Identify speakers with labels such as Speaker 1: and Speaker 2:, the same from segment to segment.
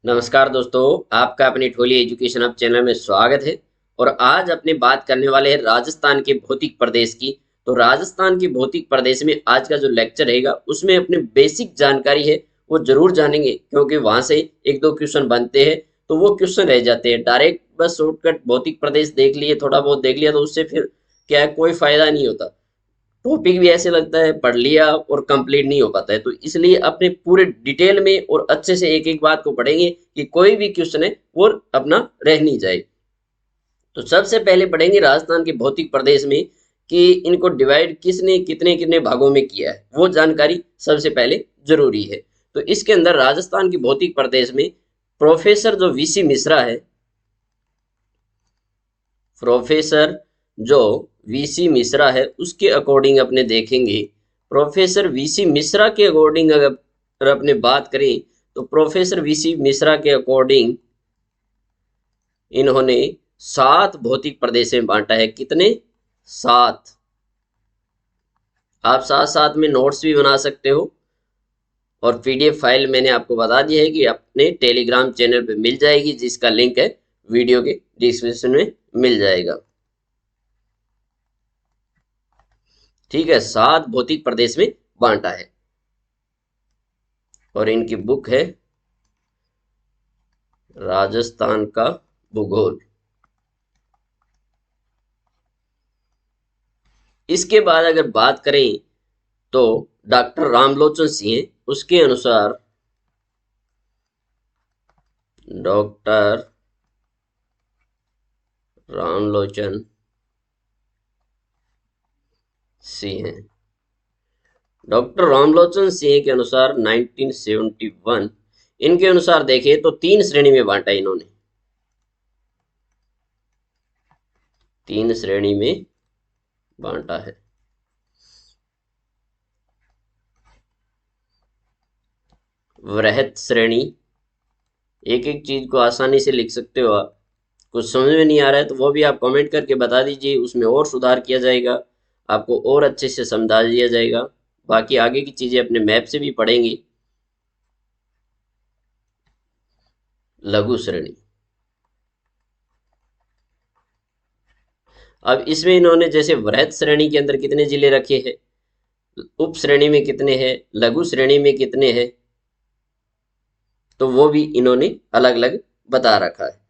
Speaker 1: नमस्कार दोस्तों, आपका अपनी ठोली एजुकेशन हब चैनल में स्वागत है। और आज अपने बात करने वाले हैं राजस्थान के भौतिक प्रदेश की। तो राजस्थान के भौतिक प्रदेश में आज का जो लेक्चर रहेगा उसमें अपने बेसिक जानकारी है वो जरूर जानेंगे, क्योंकि वहां से एक दो क्वेश्चन बनते हैं तो वो क्वेश्चन रह जाते हैं। डायरेक्ट बस शॉर्टकट भौतिक प्रदेश देख लिए, थोड़ा बहुत देख लिया तो उससे फिर क्या है, कोई फायदा नहीं होता। टॉपिक भी ऐसे लगता है पढ़ लिया और कंप्लीट नहीं हो पाता है। तो इसलिए अपने पूरे डिटेल में और अच्छे से एक एक बात को पढ़ेंगे कि कोई भी क्वेश्चन है वो अपना रह नहीं जाए। तो सबसे पहले पढ़ेंगे राजस्थान के भौतिक प्रदेश में कि इनको डिवाइड किसने कितने कितने भागों में किया है, वो जानकारी सबसे पहले जरूरी है। तो इसके अंदर राजस्थान के भौतिक प्रदेश में प्रोफेसर जो वीसी मिश्रा है, प्रोफेसर जो वीसी मिश्रा है उसके अकॉर्डिंग अपने देखेंगे। प्रोफेसर वीसी मिश्रा के अकॉर्डिंग अगर अपने बात करें तो प्रोफेसर वीसी मिश्रा के अकॉर्डिंग इन्होंने 7 भौतिक प्रदेश में बांटा है। कितने? 7। आप साथ साथ में नोट्स भी बना सकते हो और पीडीएफ फाइल मैंने आपको बता दी है कि अपने टेलीग्राम चैनल पे मिल जाएगी, जिसका लिंक है वीडियो के डिस्क्रिप्शन में मिल जाएगा। ठीक है, 7 भौतिक प्रदेश में बांटा है और इनकी बुक है राजस्थान का भूगोल। इसके बाद अगर बात करें तो डॉक्टर रामलोचन सिंह, उसके अनुसार डॉक्टर रामलोचन सिंह, डॉक्टर रामलोचन सिंह के अनुसार 1971, इनके अनुसार देखें तो 3 श्रेणी में बांटा इन्होंने। 3 श्रेणी में बांटा है। वृहत श्रेणी, एक एक चीज को आसानी से लिख सकते हो आप। कुछ समझ में नहीं आ रहा है तो वो भी आप कमेंट करके बता दीजिए, उसमें और सुधार किया जाएगा, आपको और अच्छे से समझा दिया जाएगा। बाकी आगे की चीजें अपने मैप से भी पढ़ेंगे। लघु श्रेणी, अब इसमें इन्होंने जैसे वृहत श्रेणी के अंदर कितने जिले रखे हैं, उप श्रेणी में कितने हैं, लघु श्रेणी में कितने हैं, तो वो भी इन्होंने अलग अलग बता रखा है।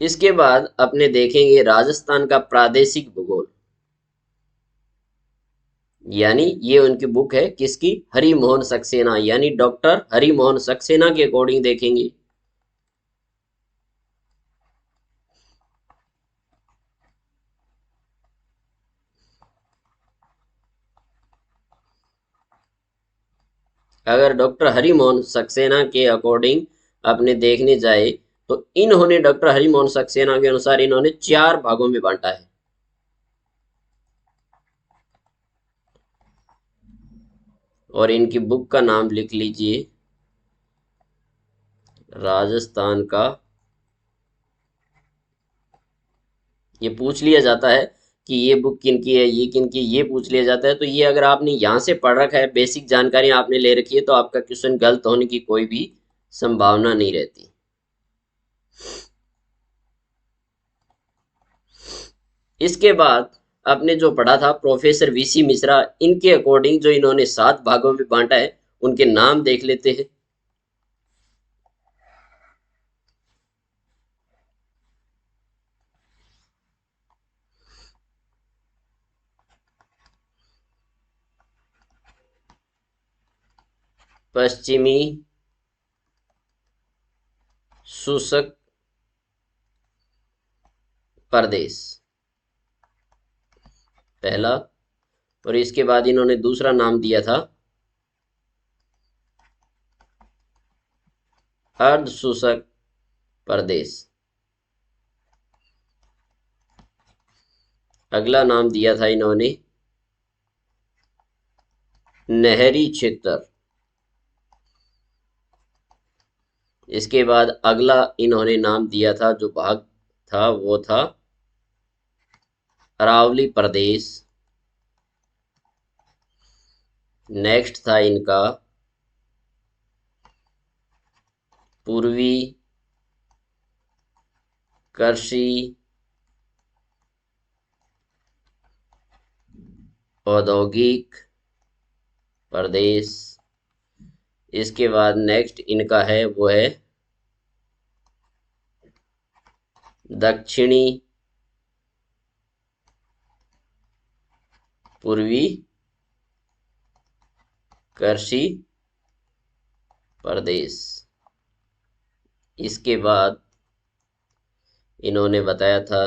Speaker 1: इसके बाद अपने देखेंगे राजस्थान का प्रादेशिक भूगोल, यानी ये उनकी बुक है किसकी, हरि मोहन सक्सेना, यानी डॉक्टर हरि मोहन सक्सेना के अकॉर्डिंग देखेंगे। अगर डॉक्टर हरि मोहन सक्सेना के अकॉर्डिंग अपने देखने जाए तो इन्होंने डॉक्टर हरि मोहन सक्सेना के अनुसार इन्होंने 4 भागों में बांटा है। और इनकी बुक का नाम लिख लीजिए, राजस्थान का। ये पूछ लिया जाता है कि ये बुक किनकी है, ये किनकी, ये पूछ लिया जाता है। तो ये अगर आपने यहाँ से पढ़ रखा है, बेसिक जानकारी आपने ले रखी है, तो आपका क्वेश्चन गलत होने की कोई भी संभावना नहीं रहती। इसके बाद आपने जो पढ़ा था प्रोफेसर वीसी मिश्रा, इनके अकॉर्डिंग जो इन्होंने 7 भागों में बांटा है, उनके नाम देख लेते हैं। पश्चिमी शुष्क प्रदेश पहला, और इसके बाद इन्होंने दूसरा नाम दिया था अर्ध शुष्क प्रदेश। अगला नाम दिया था इन्होंने नहरी क्षेत्र। इसके बाद अगला इन्होंने नाम दिया था, जो भाग था वो था अरावली प्रदेश। नेक्स्ट था इनका पूर्वी कृषि औद्योगिक प्रदेश। इसके बाद नेक्स्ट इनका है वो है दक्षिणी पूर्वी कृषि प्रदेश। इसके बाद इन्होंने बताया था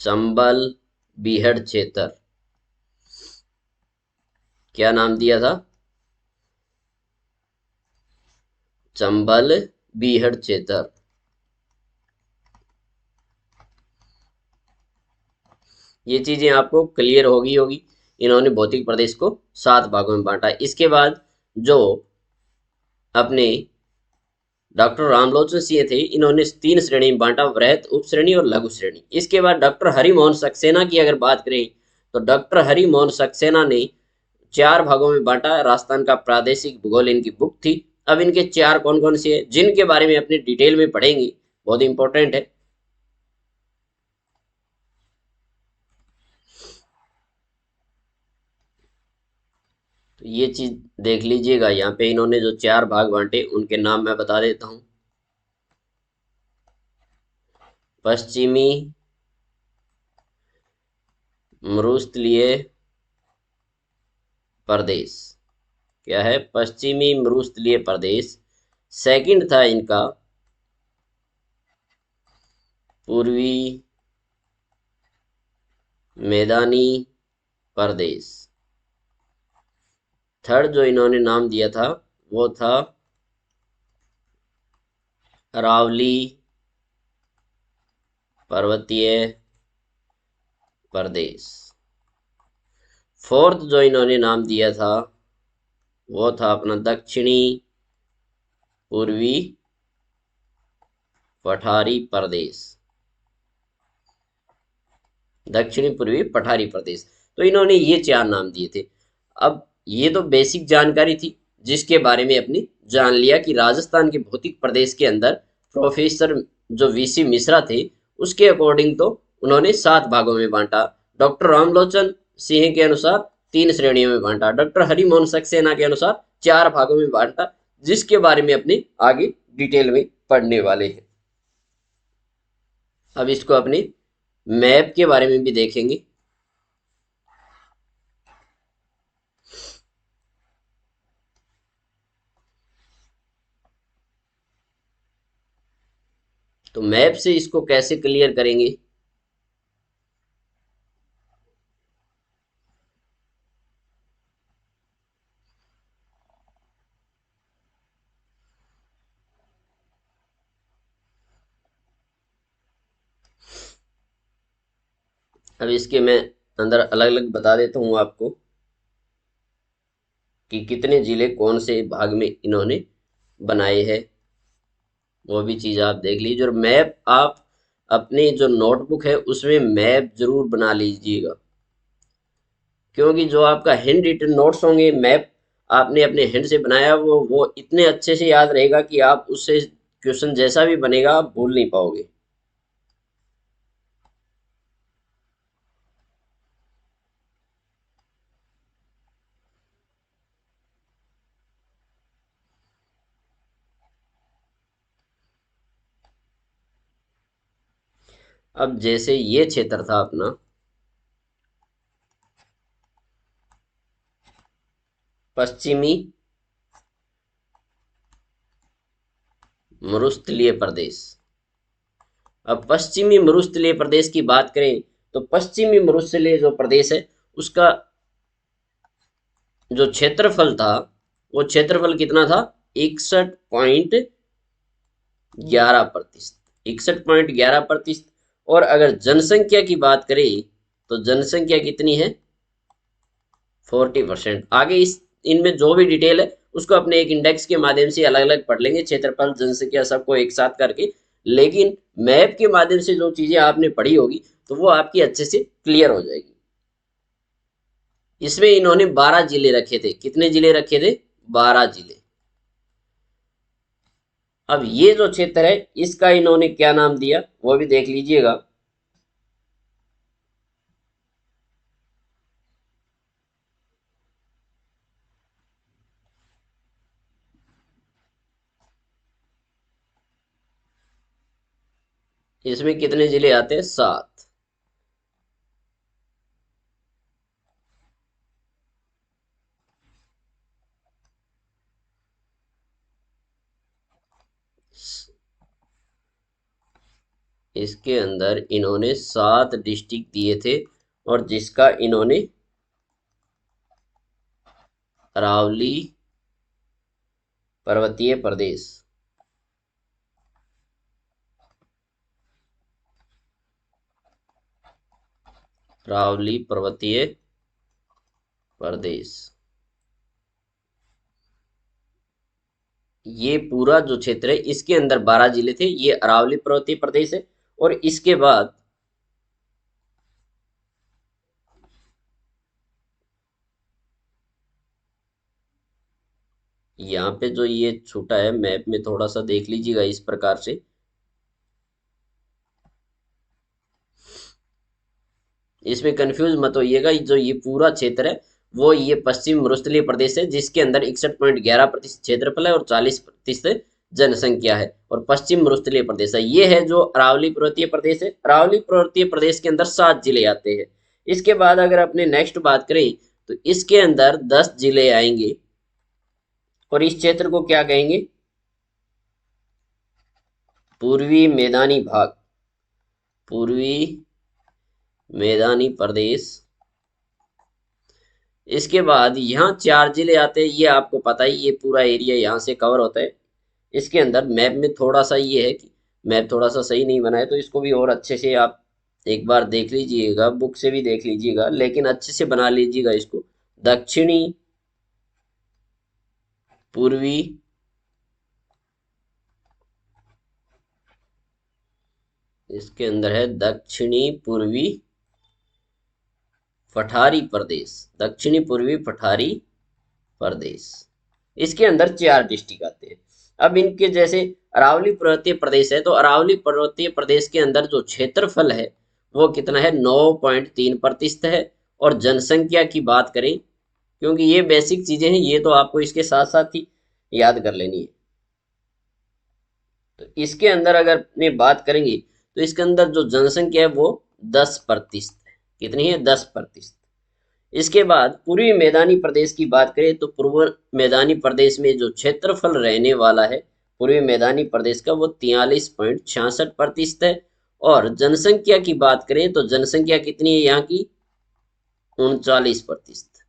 Speaker 1: चंबल बीहड़ क्षेत्र। क्या नाम दिया था? चंबल बीहड़ क्षेत्र। ये चीजें आपको क्लियर होगी। इन्होंने भौतिक प्रदेश को 7 भागों में बांटा। इसके बाद जो अपने डॉक्टर रामलोचन सिंह थे, इन्होंने 3 श्रेणी में बांटा, वृहत, उप श्रेणी और लघु श्रेणी। इसके बाद डॉक्टर हरिमोहन सक्सेना की अगर बात करें तो डॉक्टर हरिमोहन सक्सेना ने 4 भागों में बांटा। राजस्थान का प्रादेशिक भूगोल इनकी बुक थी। अब इनके 4 कौन कौन से हैं जिनके बारे में अपनी डिटेल में पढ़ेंगे, बहुत इंपॉर्टेंट है। तो ये चीज देख लीजिएगा। यहाँ पे इन्होंने जो 4 भाग बांटे उनके नाम मैं बता देता हूँ। पश्चिमी मरुस्थलीय प्रदेश। क्या है? पश्चिमी मरुस्थलीय प्रदेश। सेकंड था इनका पूर्वी मैदानी प्रदेश। थर्ड जो इन्होंने नाम दिया था वो था अरावली पर्वतीय प्रदेश। फोर्थ जो इन्होंने नाम दिया था वो था अपना दक्षिणी पूर्वी पठारी प्रदेश। दक्षिणी पूर्वी पठारी प्रदेश। तो इन्होंने ये 4 नाम दिए थे। अब ये तो बेसिक जानकारी थी जिसके बारे में अपनी जान लिया कि राजस्थान के भौतिक प्रदेश के अंदर प्रोफेसर जो वीसी मिश्रा थे उसके अकॉर्डिंग तो उन्होंने 7 भागों में बांटा। डॉक्टर रामलोचन सिंह के अनुसार 3 श्रेणियों में बांटा। डॉक्टर हरिमोहन सक्सेना के अनुसार 4 भागों में बांटा, जिसके बारे में अपनी आगे डिटेल में पढ़ने वाले हैं। अब इसको अपनी मैप के बारे में भी देखेंगे। तो मैप से इसको कैसे क्लियर करेंगे? अब इसके मैं अंदर अलग अलग बता देता हूं आपको कि कितने जिले कौन से भाग में इन्होंने बनाए हैं। वो भी चीज आप देख लीजिए। और मैप आप अपने जो नोटबुक है उसमें मैप जरूर बना लीजिएगा, क्योंकि जो आपका हैंड रिटन नोट्स होंगे, मैप आपने अपने हैंड से बनाया वो इतने अच्छे से याद रहेगा कि आप उससे क्वेश्चन जैसा भी बनेगा आप भूल नहीं पाओगे। अब जैसे ये क्षेत्र था अपना पश्चिमी मरुस्थलीय प्रदेश। अब पश्चिमी मरुस्थलीय प्रदेश की बात करें तो पश्चिमी मरुस्थलीय जो प्रदेश है उसका जो क्षेत्रफल था वो क्षेत्रफल कितना था? 61.11%। 61.11%। और अगर जनसंख्या की बात करें तो जनसंख्या कितनी है? 40%। आगे इस इनमें जो भी डिटेल है उसको अपने एक इंडेक्स के माध्यम से अलग अलग पढ़ लेंगे, क्षेत्रफल जनसंख्या सबको एक साथ करके। लेकिन मैप के माध्यम से जो चीजें आपने पढ़ी होगी तो वो आपकी अच्छे से क्लियर हो जाएगी। इसमें इन्होंने 12 जिले रखे थे। कितने जिले रखे थे? 12 जिले। अब ये जो क्षेत्र है इसका इन्होंने क्या नाम दिया वो भी देख लीजिएगा। इसमें कितने जिले आते हैं? 7। इसके अंदर इन्होंने 7 डिस्ट्रिक्ट दिए थे और जिसका इन्होंने अरावली पर्वतीय प्रदेश, अरावली पर्वतीय प्रदेश, ये पूरा जो क्षेत्र है इसके अंदर 12 जिले थे। ये अरावली पर्वतीय प्रदेश है। और इसके बाद यहाँ पे जो ये छोटा है मैप में थोड़ा सा देख लीजिएगा इस प्रकार से। इसमें कंफ्यूज मत होइएगा। जो ये पूरा क्षेत्र है वो ये पश्चिम मरुस्थलीय प्रदेश है जिसके अंदर 61.11% क्षेत्रफल है और 40% जनसंख्या है। और पश्चिम मरुस्थलीय प्रदेश है ये है जो अरावली पर्वतीय प्रदेश है। अरावली पर्वतीय प्रदेश के अंदर 7 जिले आते हैं। इसके बाद अगर अपने नेक्स्ट बात करें तो इसके अंदर 10 जिले आएंगे और इस क्षेत्र को क्या कहेंगे? पूर्वी मैदानी भाग, पूर्वी मैदानी प्रदेश। इसके बाद यहाँ 4 जिले आते हैं। ये आपको पता ही, ये पूरा एरिया यहाँ से कवर होता है। इसके अंदर मैप में थोड़ा सा ये है कि मैप थोड़ा सा सही नहीं बना है तो इसको भी और अच्छे से आप एक बार देख लीजिएगा, बुक से भी देख लीजिएगा, लेकिन अच्छे से बना लीजिएगा इसको। दक्षिणी, पूर्वी, इसके अंदर है दक्षिणी पूर्वी पठारी प्रदेश, दक्षिणी पूर्वी पठारी प्रदेश। इसके अंदर 4 डिस्ट्रिक्ट आते हैं। अब इनके जैसे अरावली पर्वतीय प्रदेश है तो अरावली पर्वतीय प्रदेश के अंदर जो क्षेत्रफल है वो कितना है? 9.3% है। और जनसंख्या की बात करें, क्योंकि ये बेसिक चीजें हैं, ये तो आपको इसके साथ साथ ही याद कर लेनी है। तो इसके अंदर अगर अपने बात करेंगे तो इसके अंदर जो जनसंख्या है वो 10% है। कितनी है? 10%। इसके बाद पूर्वी मैदानी प्रदेश की बात करें तो पूर्व मैदानी प्रदेश में जो क्षेत्रफल रहने वाला है पूर्वी मैदानी प्रदेश का वो 43.66% है। और जनसंख्या की बात करें तो जनसंख्या कितनी है यहाँ की? 39%।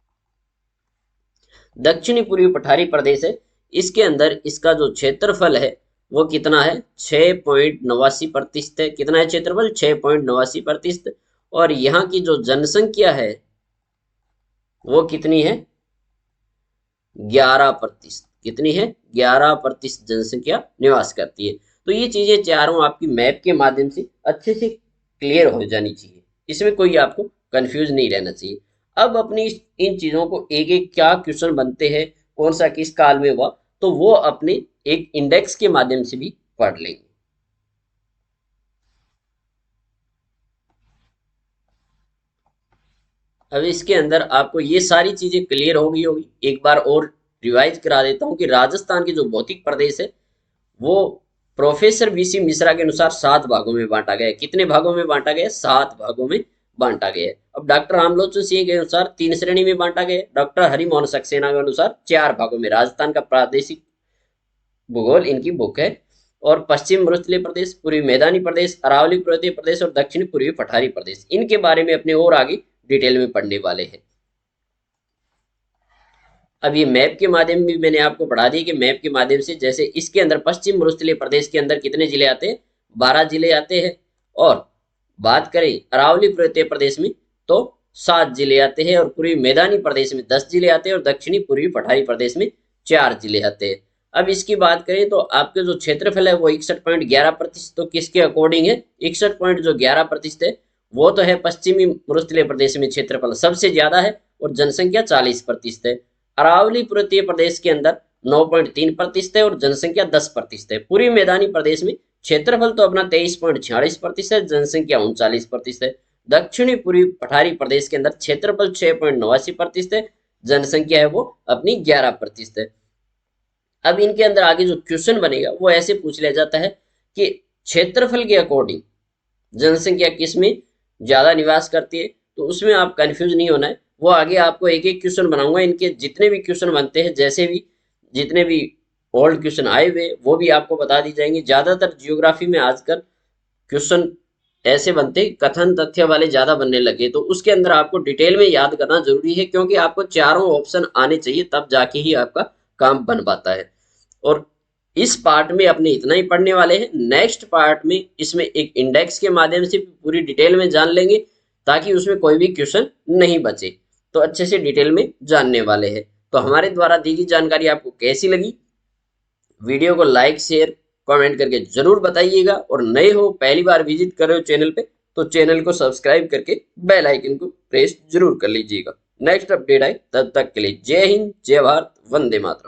Speaker 1: दक्षिणी पूर्वी पठारी प्रदेश है, इसके अंदर इसका जो क्षेत्रफल है वो कितना है? 6.89% है। कितना है क्षेत्रफल? 6.89%। और यहाँ की जो जनसंख्या है वो कितनी है? 11%। कितनी है? 11% जनसंख्या निवास करती है। तो ये चीजें चारों आपकी मैप के माध्यम से अच्छे से क्लियर हो जानी चाहिए। इसमें कोई आपको कंफ्यूज नहीं रहना चाहिए। अब अपनी इन चीजों को एक एक क्या क्वेश्चन बनते हैं, कौन सा किस काल में हुआ, तो वो अपने एक इंडेक्स के माध्यम से भी पढ़ लेंगे। अब इसके अंदर आपको ये सारी चीजें क्लियर होगी एक बार और रिवाइज करा देता हूँ कि राजस्थान के जो भौतिक प्रदेश है वो प्रोफेसर वीसी मिश्रा के अनुसार 7 भागों में बांटा गया है। कितने भागों में बांटा गया है? 7 भागों में बांटा गया है। अब डॉक्टर रामलोचन सिंह के अनुसार 3 श्रेणी में बांटा गया है। डॉक्टर हरिमोहन सक्सेना के अनुसार 4 भागों में। राजस्थान का प्रादेशिक भूगोल इनकी बुक है। और पश्चिम मरुस्थलीय प्रदेश, पूर्वी मैदानी प्रदेश, अरावली पर्वतीय प्रदेश और दक्षिण पूर्वी पठारी प्रदेश, इनके बारे में अपने और आगे डिटेल में पढ़ने वाले हैं। अब ये मैप के माध्यम में मैंने आपको पढ़ा दिया कि मैप के माध्यम से जैसे इसके अंदर पश्चिम मरुस्थलीय प्रदेश के अंदर कितने जिले आते हैं? 12 जिले आते हैं। और बात करें अरावली पर्वतीय प्रदेश में तो 7 जिले आते हैं। और पूर्वी मैदानी प्रदेश में 10 जिले आते हैं और दक्षिणी पूर्वी पठारी प्रदेश में 4 जिले आते हैं। अब इसकी बात करें तो आपके जो क्षेत्रफल है वो 61.11%, तो किसके अकॉर्डिंग है? 61.11% है, वो तो है पश्चिमी मरुस्थलीय प्रदेश में क्षेत्रफल सबसे ज्यादा है और जनसंख्या 40% है। अरावली पर्वतीय प्रदेश के अंदर 9.3% है और जनसंख्या 10% है। पूर्वी मैदानी प्रदेश में क्षेत्रफल तो अपना 23.46%, जनसंख्या 39% है। दक्षिणी पूर्वी पठारी प्रदेश के अंदर क्षेत्रफल 6.89% है, जनसंख्या है वो अपनी 11% है। अब इनके अंदर आगे जो क्वेश्चन बनेगा वो ऐसे पूछ लिया जाता है कि क्षेत्रफल के अकॉर्डिंग जनसंख्या किस में ज्यादा निवास करती है, तो उसमें आप कंफ्यूज नहीं होना है। वो आगे आपको एक एक क्वेश्चन बनाऊंगा, इनके जितने भी क्वेश्चन बनते हैं, जैसे भी जितने भी ओल्ड क्वेश्चन आए हुए वो भी आपको बता दी जाएंगे। ज्यादातर जियोग्राफी में आजकल क्वेश्चन ऐसे बनते कथन तथ्य वाले ज्यादा बनने लगे, तो उसके अंदर आपको डिटेल में याद करना जरूरी है, क्योंकि आपको चारों ऑप्शन आने चाहिए, तब जाके ही आपका काम बन पाता है। और इस पार्ट में अपने इतना ही पढ़ने वाले हैं। नेक्स्ट पार्ट में इसमें एक इंडेक्स के माध्यम से पूरी डिटेल में जान लेंगे, ताकि उसमें कोई भी क्वेश्चन नहीं बचे। तो अच्छे से डिटेल में जानने वाले हैं। तो हमारे द्वारा दी गई जानकारी आपको कैसी लगी? वीडियो को लाइक शेयर कमेंट करके जरूर बताइएगा, और नए हो पहली बार विजिट कर रहे हो चैनल पे, तो चैनल को सब्सक्राइब करके बेल आइकन को प्रेस जरूर कर लीजिएगा। नेक्स्ट अपडेट आए तब तक के लिए जय हिंद, जय भारत, वंदे मातरम।